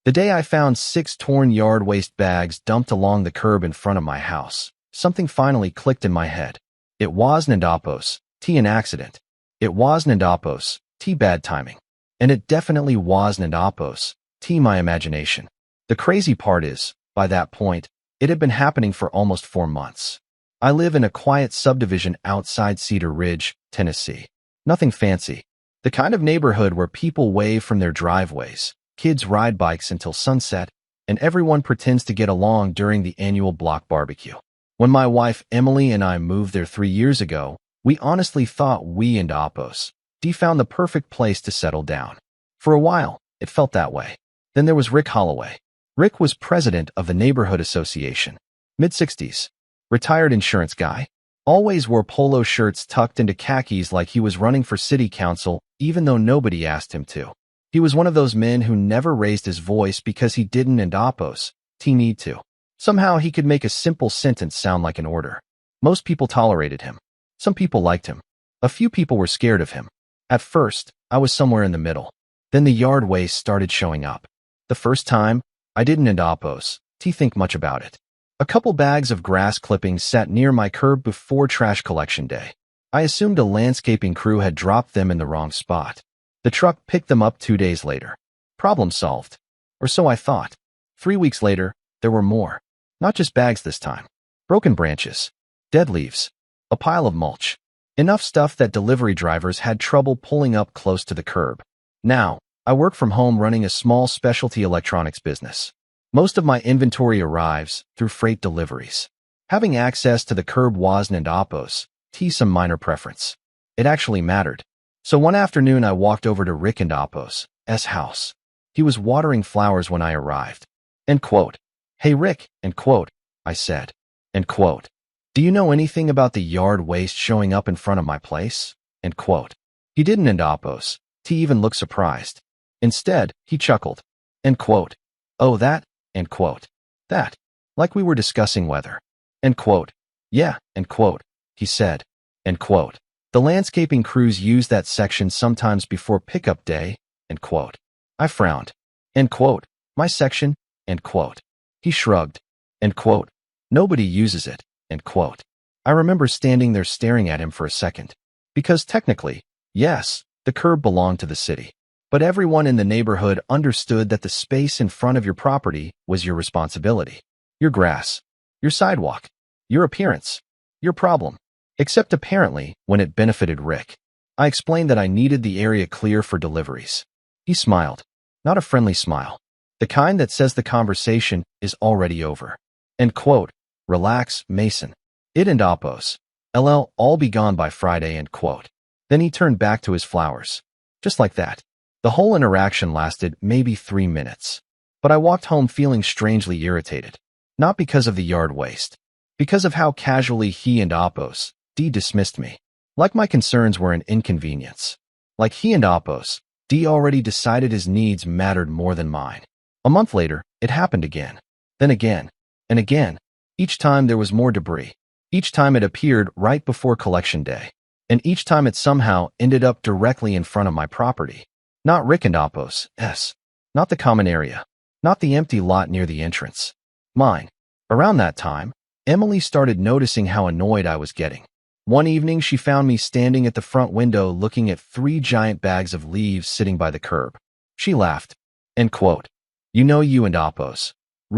The day I found 6 torn yard waste bags dumped along the curb in front of my house, something finally clicked in my head. It wasn't Ndapos, an accident. It wasn't Ndapos, bad timing. And it definitely wasn't Ndapos, my imagination. The crazy part is, by that point, it had been happening for almost 4 months. I live in a quiet subdivision outside Cedar Ridge, Tennessee. Nothing fancy. The kind of neighborhood where people wave from their driveways, kids ride bikes until sunset, and everyone pretends to get along during the annual block barbecue. When my wife Emily and I moved there 3 years ago, we honestly thought we and Ndapos found the perfect place to settle down. For a while, it felt that way. Then there was Rick Holloway. Rick was president of the neighborhood association. Mid-60s. Retired insurance guy. Always wore polo shirts tucked into khakis like he was running for city council, even though nobody asked him to. He was one of those men who never raised his voice because he didn't Ndapos need to. Somehow he could make a simple sentence sound like an order. Most people tolerated him. Some people liked him. A few people were scared of him. At first, I was somewhere in the middle. Then the yard waste started showing up. The first time, I didn't Ndapos think much about it. A couple bags of grass clippings sat near my curb before trash collection day. I assumed a landscaping crew had dropped them in the wrong spot. The truck picked them up 2 days later. Problem solved. Or so I thought. 3 weeks later, there were more. Not just bags this time. Broken branches. Dead leaves. A pile of mulch. Enough stuff that delivery drivers had trouble pulling up close to the curb. Now, I work from home running a small specialty electronics business. Most of my inventory arrives through freight deliveries. Having access to the curb wasn't Ndapos some minor preference. It actually mattered. So one afternoon I walked over to Rick Ndapos' house. He was watering flowers when I arrived. End quote. Hey Rick, end quote, I said. End quote. Do you know anything about the yard waste showing up in front of my place? End quote. He didn't Ndapos even look surprised. Instead, he chuckled. End quote. Oh that? End quote. That. Like we were discussing weather. End quote. Yeah, end quote, he said. End quote. The landscaping crews use that section sometimes before pickup day, end quote. I frowned. End quote. My section, end quote. He shrugged. End quote. Nobody uses it, end quote. I remember standing there staring at him for a second. Because technically, yes, the curb belonged to the city. But everyone in the neighborhood understood that the space in front of your property was your responsibility. Your grass. Your sidewalk. Your appearance. Your problem. Except apparently when it benefited Rick. I explained that I needed the area clear for deliveries. He smiled. Not a friendly smile. The kind that says the conversation is already over. End quote. Relax, Mason. It Ndapos. LL all be gone by Friday, end quote. Then he turned back to his flowers. Just like that. The whole interaction lasted maybe 3 minutes. But I walked home feeling strangely irritated. Not because of the yard waste. Because of how casually he Ndapos dismissed me. Like my concerns were an inconvenience. Like he Ndapos already decided his needs mattered more than mine. A month later, it happened again. Then again. And again. Each time there was more debris. Each time it appeared right before collection day. And each time it somehow ended up directly in front of my property. Not Rick Ndapos'. Not the common area. Not the empty lot near the entrance. Mine. Around that time, Emily started noticing how annoyed I was getting. One evening she found me standing at the front window looking at 3 giant bags of leaves sitting by the curb. She laughed. End quote. You know you Ndapos.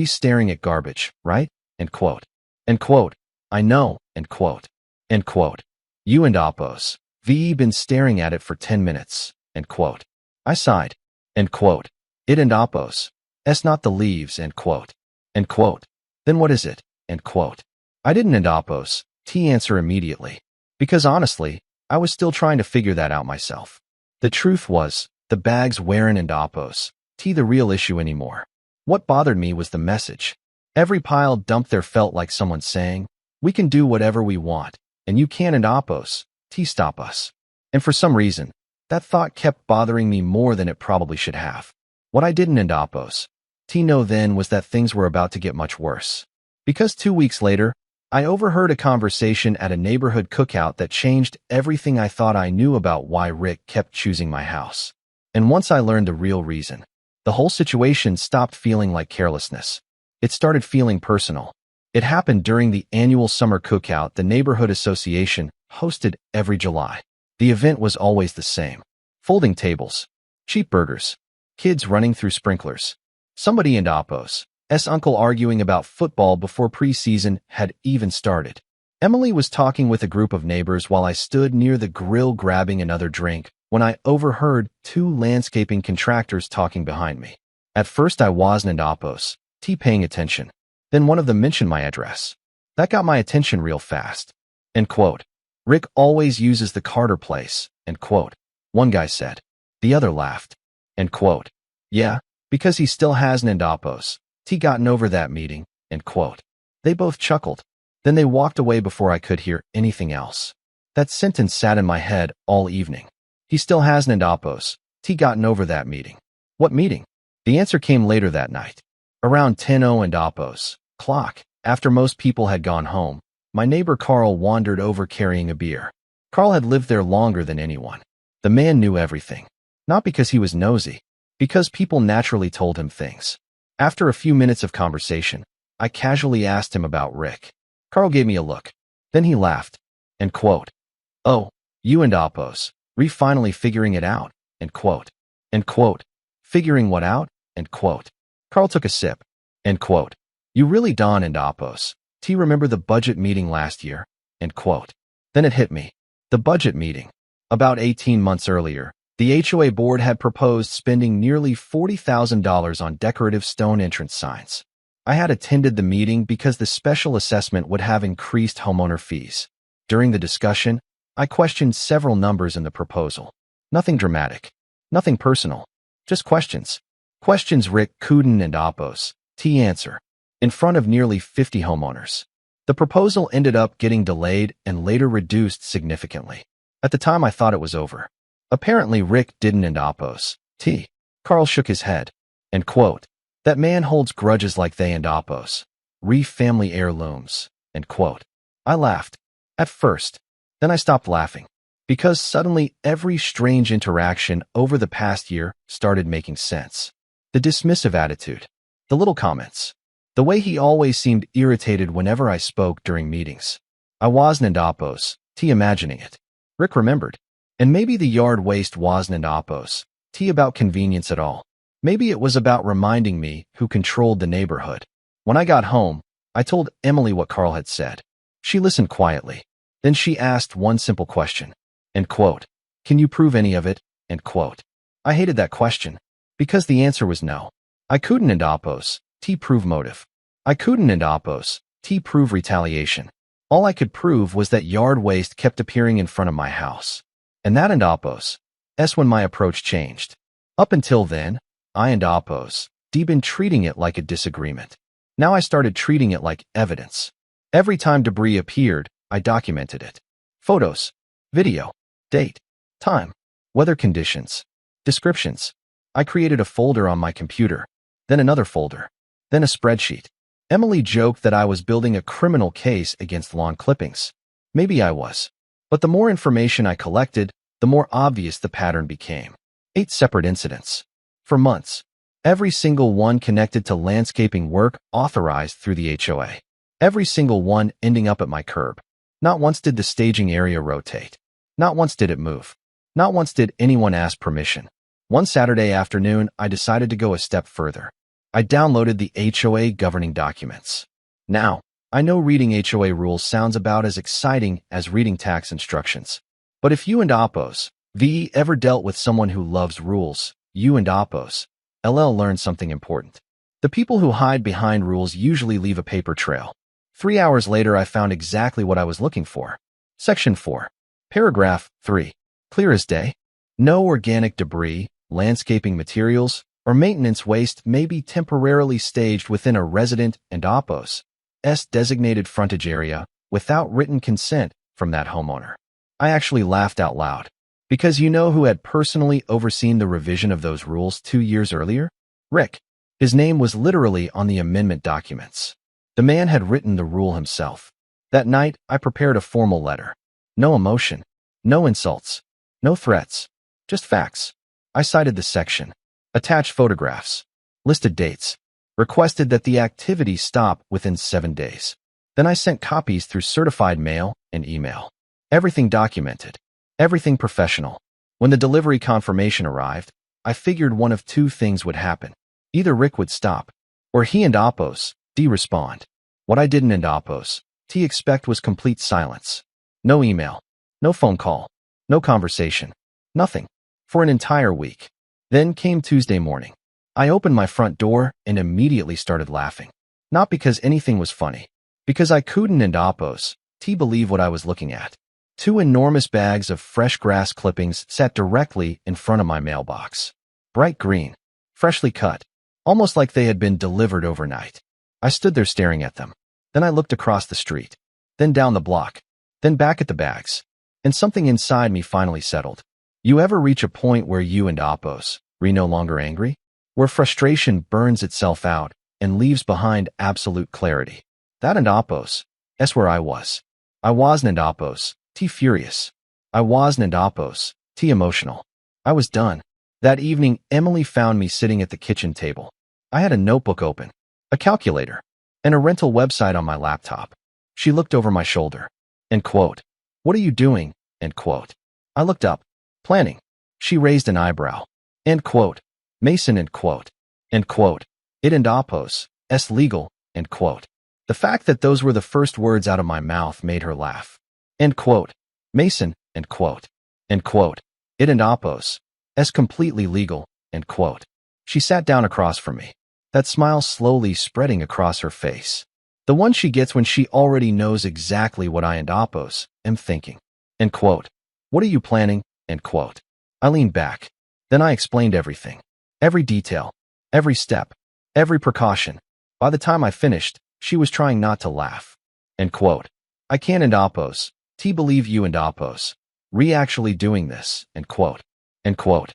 Staring at garbage, right? End quote. End quote. I know, end quote. End quote. You Ndapos. Been staring at it for 10 minutes, end quote. I sighed. End quote. It Ndapos. Not the leaves, end quote. End quote. Then what is it? End quote. I didn't Ndapos answer immediately. Because honestly, I was still trying to figure that out myself. The truth was, the bags weren't Ndapos the real issue anymore. What bothered me was the message. Every pile dumped there felt like someone saying, we can do whatever we want, and you can't Ndapos stop us. And for some reason, that thought kept bothering me more than it probably should have. What I didn't Ndapos know then was that things were about to get much worse. Because 2 weeks later, I overheard a conversation at a neighborhood cookout that changed everything I thought I knew about why Rick kept choosing my house. And once I learned the real reason, The whole situation stopped feeling like carelessness. It started feeling personal. It happened during the annual summer cookout the neighborhood association hosted every July. The event was always the same. Folding tables, cheap burgers, kids running through sprinklers. Somebody and Appo's uncle arguing about football before preseason had even started. Emily was talking with a group of neighbors while I stood near the grill grabbing another drink when I overheard two landscaping contractors talking behind me. At first I wasn't Appo's paying attention. Then one of them mentioned my address. That got my attention real fast. End quote. Rick always uses the Carter place. End quote. One guy said. The other laughed. End quote. Yeah, because he still hasn't Appo's gotten over that meeting. End quote. They both chuckled. Then they walked away before I could hear anything else. That sentence sat in my head all evening. He still hasn't Appo's gotten over that meeting. What meeting? The answer came later that night. Around 10:00 and Appo's clock, after most people had gone home, my neighbor Carl wandered over carrying a beer. Carl had lived there longer than anyone. The man knew everything. Not because he was nosy, because people naturally told him things. After a few minutes of conversation, I casually asked him about Rick. Carl gave me a look. Then he laughed. End quote. Oh, you and Appo's finally figuring it out. End quote. End quote. Figuring what out? End quote. Carl took a sip. End quote. You really Don and Appo's. Remember the budget meeting last year? End quote. Then it hit me. The budget meeting. About 18 months earlier, the HOA board had proposed spending nearly $40,000 on decorative stone entrance signs. I had attended the meeting because the special assessment would have increased homeowner fees. During the discussion, I questioned several numbers in the proposal. Nothing dramatic. Nothing personal. Just questions. Questions Rick couldn't and Appo's answer. In front of nearly 50 homeowners. The proposal ended up getting delayed and later reduced significantly. At the time I thought it was over. Apparently Rick didn't and Appo's Carl shook his head. End quote. That man holds grudges like they and Appo's family heirlooms. End quote. I laughed. At first. Then I stopped laughing. Because suddenly every strange interaction over the past year started making sense. The dismissive attitude. The little comments. The way he always seemed irritated whenever I spoke during meetings. I wasn't Appo's imagining it. Rick remembered. And maybe the yard waste wasn't Appo's about convenience at all. Maybe it was about reminding me who controlled the neighborhood. When I got home, I told Emily what Carl had said. She listened quietly. Then she asked one simple question. End quote. Can you prove any of it? End quote. I hated that question. Because the answer was no. I couldn't and Appo's prove motive. I couldn't and Appo's prove retaliation. All I could prove was that yard waste kept appearing in front of my house. And that and Appo's when my approach changed. Up until then, I and Appo's been treating it like a disagreement. Now I started treating it like evidence. Every time debris appeared, I documented it. Photos, video, date, time, weather conditions, descriptions. I created a folder on my computer, then another folder, then a spreadsheet. Emily joked that I was building a criminal case against lawn clippings. Maybe I was. But the more information I collected, the more obvious the pattern became. 8 separate incidents. For months. Every single one connected to landscaping work authorized through the HOA. Every single one ending up at my curb. Not once did the staging area rotate. Not once did it move. Not once did anyone ask permission. One Saturday afternoon, I decided to go a step further. I downloaded the HOA governing documents. Now, I know reading HOA rules sounds about as exciting as reading tax instructions. But if you and Appo's ever dealt with someone who loves rules, you and Appo's learned something important. The people who hide behind rules usually leave a paper trail. 3 hours later, I found exactly what I was looking for. Section 4. Paragraph 3. Clear as day. No organic debris, landscaping materials, or maintenance waste may be temporarily staged within a resident and Appo's designated frontage area without written consent from that homeowner. I actually laughed out loud. Because you know who had personally overseen the revision of those rules 2 years earlier? Rick. His name was literally on the amendment documents. The man had written the rule himself. That night, I prepared a formal letter. No emotion. No insults. No threats. Just facts. I cited the section. Attached photographs. listed dates, requested that the activity stop within 7 days. Then I sent copies through certified mail and email. Everything documented. Everything professional. When the delivery confirmation arrived, I figured one of two things would happen. Either Rick would stop, or he and Apos, D, respond. What I didn't and Apos, T, expect was complete silence. No email. No phone call. No conversation. Nothing. For an entire week. Then came Tuesday morning. I opened my front door and immediately started laughing. Not because anything was funny. Because I couldn't and Apos, T, believe what I was looking at. 2 enormous bags of fresh grass clippings sat directly in front of my mailbox. Bright green. Freshly cut. Almost like they had been delivered overnight. I stood there staring at them. Then I looked across the street. Then down the block. Then back at the bags. And something inside me finally settled. You ever reach a point where you and Apos are no longer angry? Where frustration burns itself out and leaves behind absolute clarity. That and Apos, that's where I was. I wasn't and Apos, T, furious. I wasn't and Apos, T, emotional. I was done. That evening, Emily found me sitting at the kitchen table. I had a notebook open, a calculator, and a rental website on my laptop. She looked over my shoulder. End quote. What are you doing? End quote. I looked up. Planning. She raised an eyebrow. End quote. Mason. End quote. End quote. It and Apos, S, legal. End quote. The fact that those were the first words out of my mouth made her laugh. End quote. Mason. End quote. End quote. It and Apos, S, completely legal. End quote. She sat down across from me. That smile slowly spreading across her face. The one she gets when she already knows exactly what I and Apos am thinking. End quote. What are you planning? End quote. I leaned back. Then I explained everything. Every detail. Every step. Every precaution. By the time I finished, she was trying not to laugh. End quote. I can't and Apos, T, believe you and Apos actually doing this. End quote. End quote.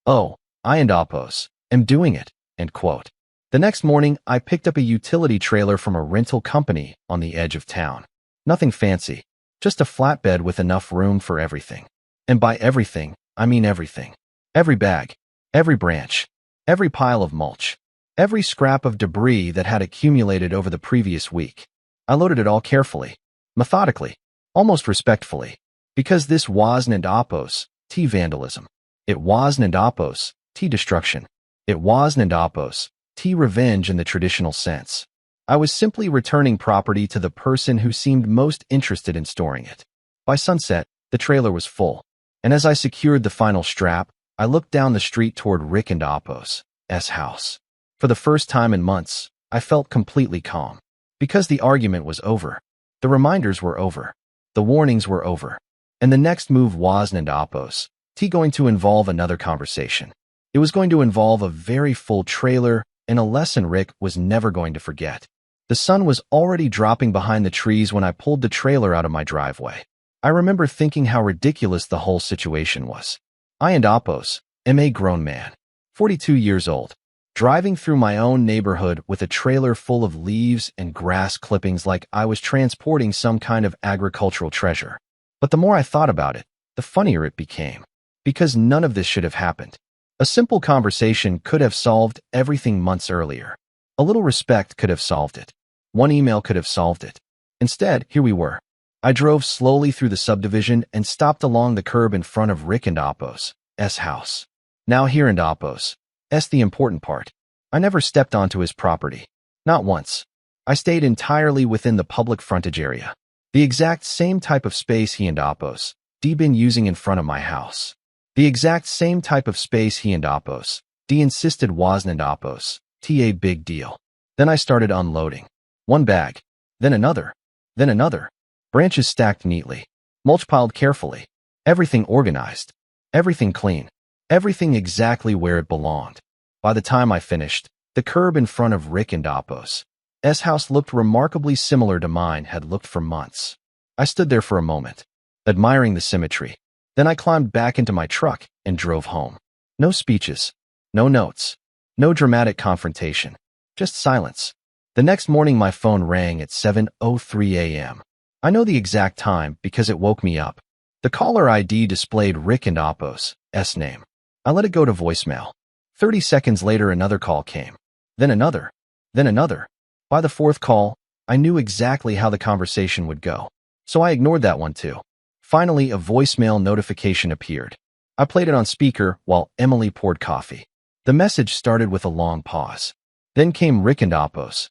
Oh, I and Apos am doing it. End quote. The next morning, I picked up a utility trailer from a rental company on the edge of town. Nothing fancy. Just a flatbed with enough room for everything. And by everything, I mean everything. Every bag. Every branch. Every pile of mulch. Every scrap of debris that had accumulated over the previous week. I loaded it all carefully, methodically, almost respectfully, because this wasn't and Apos, T, vandalism. It wasn't and Apos, T, destruction. It wasn't and Apos, T, revenge in the traditional sense. I was simply returning property to the person who seemed most interested in storing it. By sunset, the trailer was full, and as I secured the final strap, I looked down the street toward Rick and Apos' house. For the first time in months, I felt completely calm. Because the argument was over. The reminders were over. The warnings were over. And the next move wasn't and Apos, T, going to involve another conversation. It was going to involve a very full trailer and a lesson Rick was never going to forget. The sun was already dropping behind the trees when I pulled the trailer out of my driveway. I remember thinking how ridiculous the whole situation was. I and Apos am a grown man, 42 years old. Driving through my own neighborhood with a trailer full of leaves and grass clippings like I was transporting some kind of agricultural treasure. But the more I thought about it, the funnier it became. Because none of this should have happened. A simple conversation could have solved everything months earlier. A little respect could have solved it. One email could have solved it. Instead, here we were. I drove slowly through the subdivision and stopped along the curb in front of Rick and Apos' house. Now here and Apos' the important part. I never stepped onto his property. Not once. I stayed entirely within the public frontage area. The exact same type of space he and Apos' been using in front of my house. The exact same type of space he and Apos' insisted wasn't and Apos' a big deal. Then I started unloading. One bag. Then another. Then another. Branches stacked neatly. Mulch piled carefully. Everything organized. Everything clean. Everything exactly where it belonged. By the time I finished, the curb in front of Rick and Apos' house looked remarkably similar to mine had looked for months. I stood there for a moment, admiring the symmetry. Then I climbed back into my truck and drove home. No speeches. No notes. No dramatic confrontation. Just silence. The next morning my phone rang at 7:03 a.m. I know the exact time because it woke me up. The caller ID displayed Rick and Apos' name. I let it go to voicemail. 30 seconds later another call came. then another, then another. By the fourth call, I knew exactly how the conversation would go, so I ignored that one too. Finally, a voicemail notification appeared. I played it on speaker while Emily poured coffee. The message started with a long pause. Then came Rick and Apos'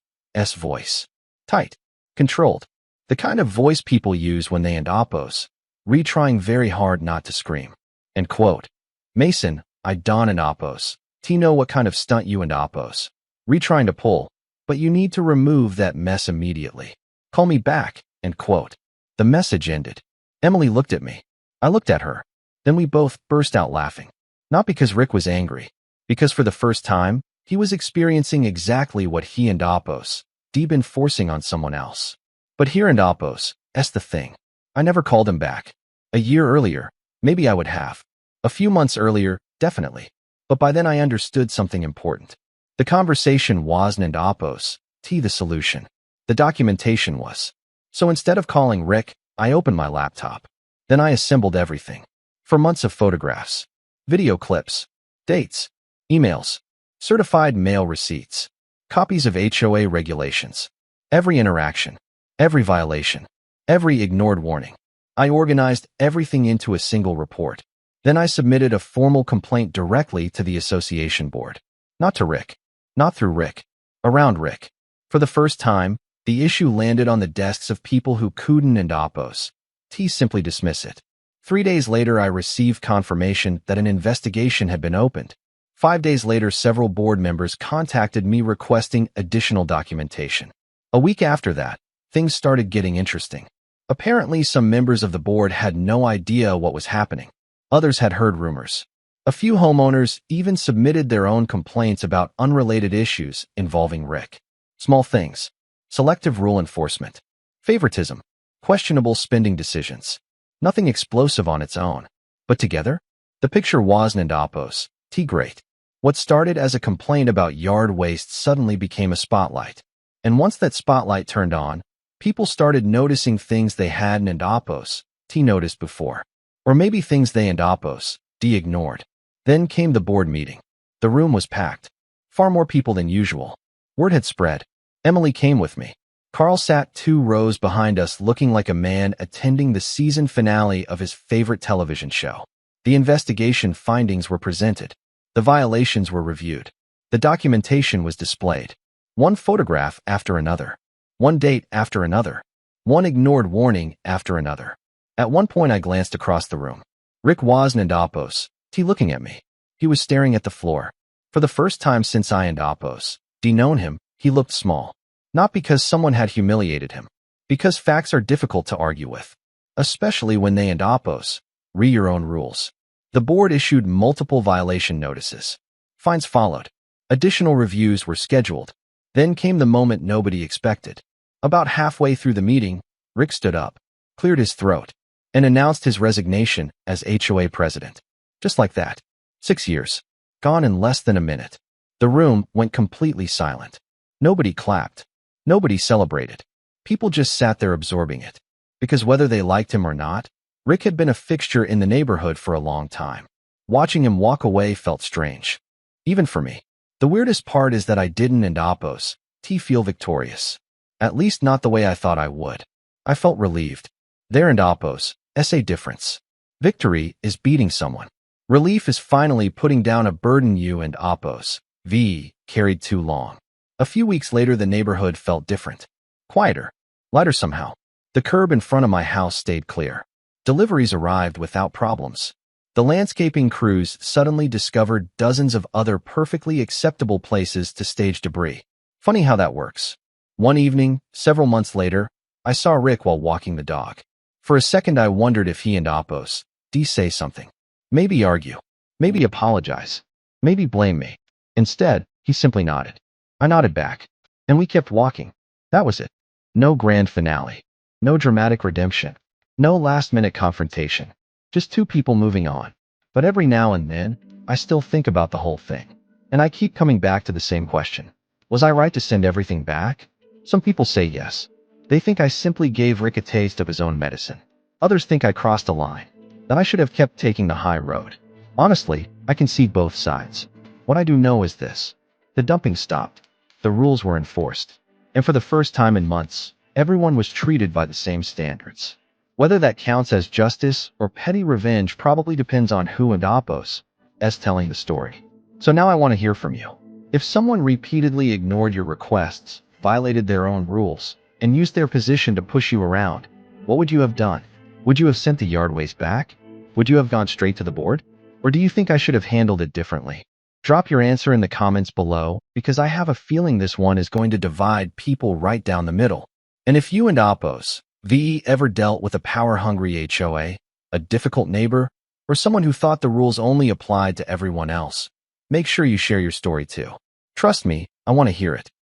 voice. Tight, controlled, the kind of voice people use when they and Apos, retrying very hard not to scream. And quote, Mason, I Don and Apos. Know what kind of stunt you and Apos retrying to pull, but you need to remove that mess immediately. Call me back, end quote. The message ended. Emily looked at me. I looked at her. Then we both burst out laughing. Not because Rick was angry, because for the first time, he was experiencing exactly what he and Apos been forcing on someone else. But here and Apos, the thing. I never called him back. A year earlier, maybe I would have. A few months earlier, definitely. But by then I understood something important. The conversation wasn't Apos, the solution. The documentation was. So instead of calling Rick, I opened my laptop. Then I assembled everything. For months of photographs, video clips, dates, emails, certified mail receipts, copies of HOA regulations, every interaction, every violation, every ignored warning. I organized everything into a single report. Then I submitted a formal complaint directly to the association board. Not to Rick. Not through Rick. Around Rick. For the first time, the issue landed on the desks of people who couldn't and Apos simply dismiss it. 3 days later, I received confirmation that an investigation had been opened. 5 days later, several board members contacted me requesting additional documentation. A week after that, things started getting interesting. Apparently, some members of the board had no idea what was happening. Others had heard rumors. A few homeowners even submitted their own complaints about unrelated issues involving Rick. Small things. Selective rule enforcement. Favoritism. Questionable spending decisions. Nothing explosive on its own. But together, the picture wasn't Apos great. What started as a complaint about yard waste suddenly became a spotlight. And once that spotlight turned on, people started noticing things they hadn't and Apos noticed before. Or maybe things they and Apos ignored. Then came the board meeting. The room was packed. Far more people than usual. Word had spread. Emily came with me. Carl sat 2 rows behind us looking like a man attending the season finale of his favorite television show. The investigation findings were presented. The violations were reviewed. The documentation was displayed. One photograph after another. One date after another. One ignored warning after another. At one point I glanced across the room. Rick wasn't Apos looking at me. He was staring at the floor. For the first time since I and Apos known him, he looked small. Not because someone had humiliated him. Because facts are difficult to argue with. Especially when they and Apos read your own rules. The board issued multiple violation notices. Fines followed. Additional reviews were scheduled. Then came the moment nobody expected. About halfway through the meeting, Rick stood up, cleared his throat, and announced his resignation as HOA president. Just like that. 6 years. Gone in less than a minute. The room went completely silent. Nobody clapped. Nobody celebrated. People just sat there absorbing it. Because whether they liked him or not, Rick had been a fixture in the neighborhood for a long time. Watching him walk away felt strange. Even for me. The weirdest part is that I didn't and Apos feel victorious. At least not the way I thought I would. I felt relieved. There and Apos, a difference. Victory is beating someone. Relief is finally putting down a burden you and Apos carried too long. A few weeks later, the neighborhood felt different. Quieter. Lighter somehow. The curb in front of my house stayed clear. Deliveries arrived without problems. The landscaping crews suddenly discovered dozens of other perfectly acceptable places to stage debris. Funny how that works. One evening, several months later, I saw Rick while walking the dog. For a second I wondered if he and Apos say something. Maybe argue. Maybe apologize. Maybe blame me. Instead, he simply nodded. I nodded back. And we kept walking. That was it. No grand finale. No dramatic redemption. No last-minute confrontation. Just 2 people moving on. But every now and then, I still think about the whole thing. And I keep coming back to the same question. Was I right to send everything back? Some people say yes. They think I simply gave Rick a taste of his own medicine. Others think I crossed a line. That I should have kept taking the high road. Honestly, I can see both sides. What I do know is this. The dumping stopped. the rules were enforced. And for the first time in months, everyone was treated by the same standards. Whether that counts as justice or petty revenge probably depends on who and Apos is telling the story. So now I want to hear from you. If someone repeatedly ignored your requests, violated their own rules, and used their position to push you around, what would you have done? Would you have sent the yard waste back? Would you have gone straight to the board? Or do you think I should have handled it differently? Drop your answer in the comments below, because I have a feeling this one is going to divide people right down the middle. And if you and Apos VE ever dealt with a power-hungry HOA, a difficult neighbor, or someone who thought the rules only applied to everyone else, make sure you share your story too. Trust me, I want to hear it.